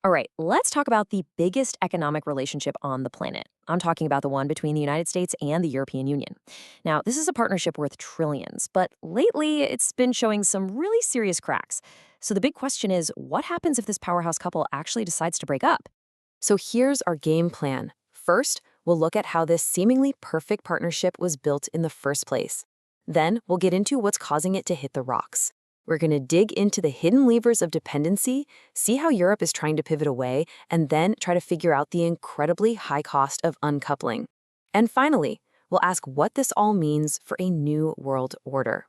All right, let's talk about the biggest economic relationship on the planet. I'm talking about the one between the United States and the European Union. Now, this is a partnership worth trillions, but lately it's been showing some really serious cracks. So the big question is, what happens if this powerhouse couple actually decides to break up? So here's our game plan. First, we'll look at how this seemingly perfect partnership was built in the first place. Then, we'll get into what's causing it to hit the rocks. We're going to dig into the hidden levers of dependency, see how Europe is trying to pivot away, and then try to figure out the incredibly high cost of uncoupling. And finally, we'll ask what this all means for a new world order.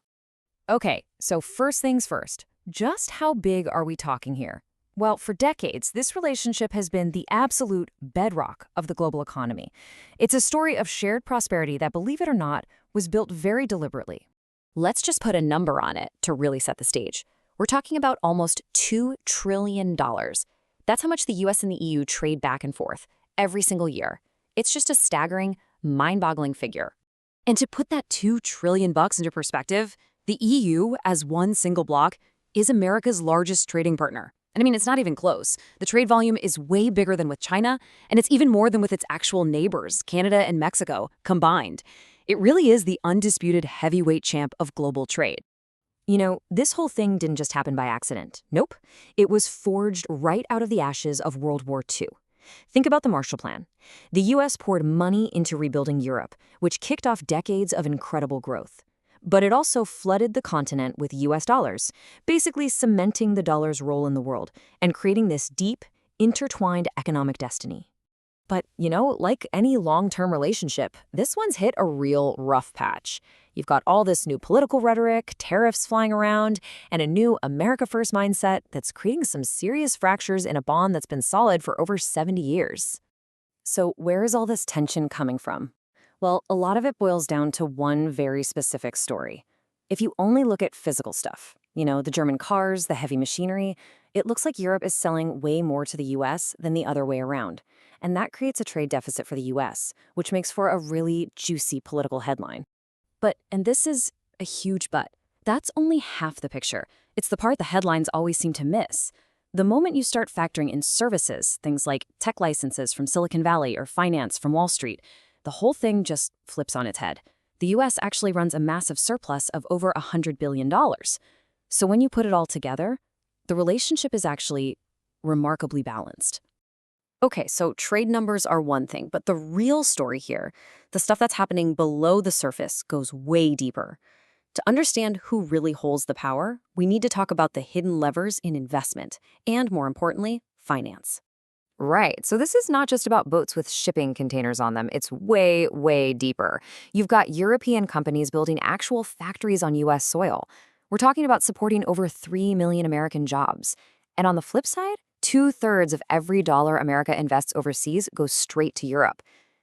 Okay, so first things first, just how big are we talking here? Well, for decades, this relationship has been the absolute bedrock of the global economy. It's a story of shared prosperity that, believe it or not, was built very deliberately. Let's just put a number on it to really set the stage. We're talking about almost $2 trillion. That's how much the US and the EU trade back and forth every single year. It's just a staggering, mind-boggling figure. And to put that $2 trillion into perspective, the EU, as one single bloc, is America's largest trading partner. And I mean, it's not even close. The trade volume is way bigger than with China, and it's even more than with its actual neighbors, Canada and Mexico, combined. It really is the undisputed heavyweight champ of global trade. You know, this whole thing didn't just happen by accident. Nope. It was forged right out of the ashes of World War II. Think about the Marshall Plan. The US poured money into rebuilding Europe, which kicked off decades of incredible growth. But it also flooded the continent with US dollars, basically cementing the dollar's role in the world and creating this deep, intertwined economic destiny. But, you know, like any long-term relationship, this one's hit a real rough patch. You've got all this new political rhetoric, tariffs flying around, and a new America First mindset that's creating some serious fractures in a bond that's been solid for over 70 years. So where is all this tension coming from? Well, a lot of it boils down to one very specific story. If you only look at physical stuff, you know, the German cars, the heavy machinery, it looks like Europe is selling way more to the US than the other way around. And that creates a trade deficit for the US, which makes for a really juicy political headline. But, and this is a huge but, that's only half the picture. It's the part the headlines always seem to miss. The moment you start factoring in services, things like tech licenses from Silicon Valley or finance from Wall Street, the whole thing just flips on its head. The US actually runs a massive surplus of over $100 billion. So when you put it all together, the relationship is actually remarkably balanced. Okay, so trade numbers are one thing, but the real story here, the stuff that's happening below the surface, goes way deeper. To understand who really holds the power, we need to talk about the hidden levers in investment, and more importantly, finance. Right, so this is not just about boats with shipping containers on them. It's way, way deeper. You've got European companies building actual factories on US soil. We're talking about supporting over 3 million American jobs. And on the flip side, 2/3 of every dollar America invests overseas goes straight to Europe.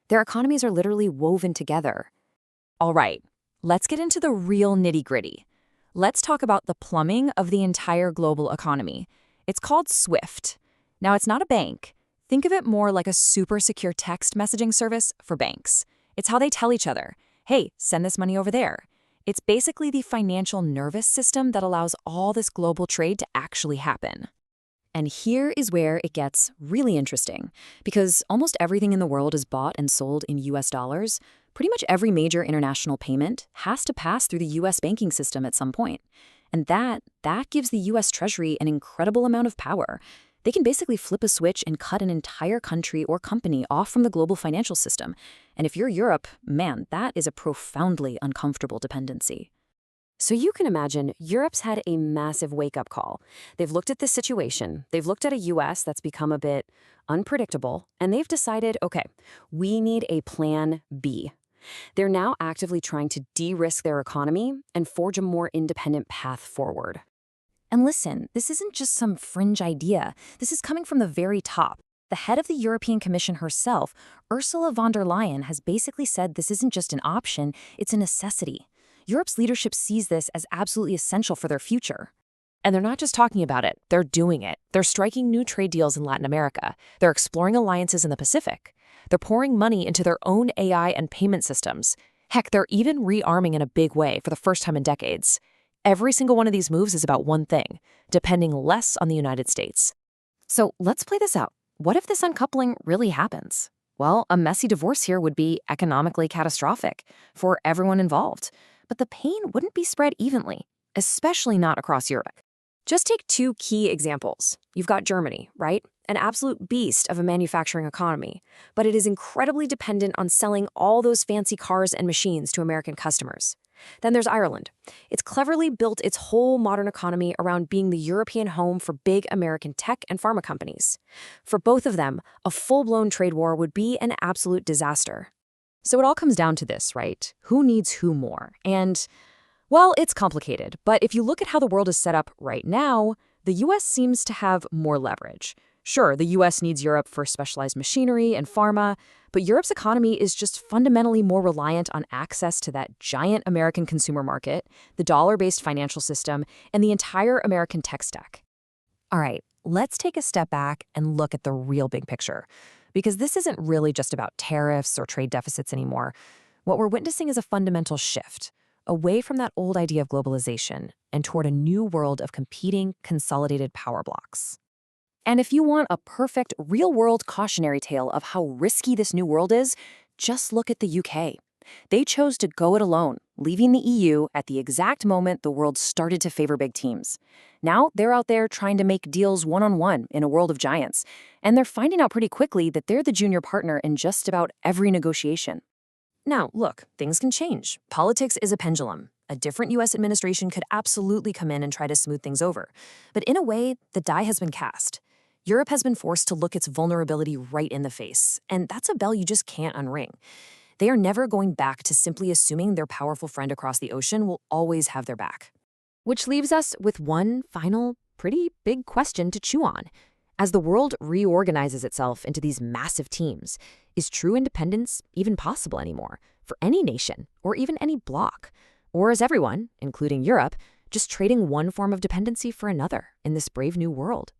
Their economies are literally woven together. All right, let's get into the real nitty-gritty. Let's talk about the plumbing of the entire global economy. It's called SWIFT. Now, it's not a bank. Think of it more like a super secure text messaging service for banks. It's how they tell each other, hey, send this money over there. It's basically the financial nervous system that allows all this global trade to actually happen. And here is where it gets really interesting, because almost everything in the world is bought and sold in US dollars. Pretty much every major international payment has to pass through the US banking system at some point. And that gives the US Treasury an incredible amount of power. They can basically flip a switch and cut an entire country or company off from the global financial system. And if you're Europe, man, that is a profoundly uncomfortable dependency. So you can imagine Europe's had a massive wake-up call. They've looked at this situation, they've looked at a US that's become a bit unpredictable, and they've decided, okay, we need a plan B. They're now actively trying to de-risk their economy and forge a more independent path forward. And listen, this isn't just some fringe idea. This is coming from the very top. The head of the European Commission herself, Ursula von der Leyen, has basically said this isn't just an option, it's a necessity. Europe's leadership sees this as absolutely essential for their future. And they're not just talking about it, they're doing it. They're striking new trade deals in Latin America. They're exploring alliances in the Pacific. They're pouring money into their own AI and payment systems. Heck, they're even rearming in a big way for the first time in decades. Every single one of these moves is about one thing, depending less on the United States. So let's play this out. What if this uncoupling really happens? Well, a messy divorce here would be economically catastrophic for everyone involved, but the pain wouldn't be spread evenly, especially not across Europe. Just take two key examples. You've got Germany, right? An absolute beast of a manufacturing economy, but it is incredibly dependent on selling all those fancy cars and machines to American customers. Then there's Ireland. It's cleverly built its whole modern economy around being the European home for big American tech and pharma companies. For both of them, a full-blown trade war would be an absolute disaster. So it all comes down to this, right? Who needs who more? And, well, it's complicated, but if you look at how the world is set up right now, the US seems to have more leverage. Sure, the US needs Europe for specialized machinery and pharma, but Europe's economy is just fundamentally more reliant on access to that giant American consumer market, the dollar-based financial system, and the entire American tech stack. All right, let's take a step back and look at the real big picture, because this isn't really just about tariffs or trade deficits anymore. What we're witnessing is a fundamental shift, away from that old idea of globalization and toward a new world of competing, consolidated power blocks. And if you want a perfect, real-world cautionary tale of how risky this new world is, just look at the UK. They chose to go it alone, leaving the EU at the exact moment the world started to favor big teams. Now they're out there trying to make deals one-on-one in a world of giants, and they're finding out pretty quickly that they're the junior partner in just about every negotiation. Now, look, things can change. Politics is a pendulum. A different U.S. administration could absolutely come in and try to smooth things over. But in a way, the die has been cast. Europe has been forced to look its vulnerability right in the face, and that's a bell you just can't unring. They are never going back to simply assuming their powerful friend across the ocean will always have their back. Which leaves us with one final, pretty big question to chew on. As the world reorganizes itself into these massive teams, is true independence even possible anymore for any nation or even any bloc? Or is everyone, including Europe, just trading one form of dependency for another in this brave new world?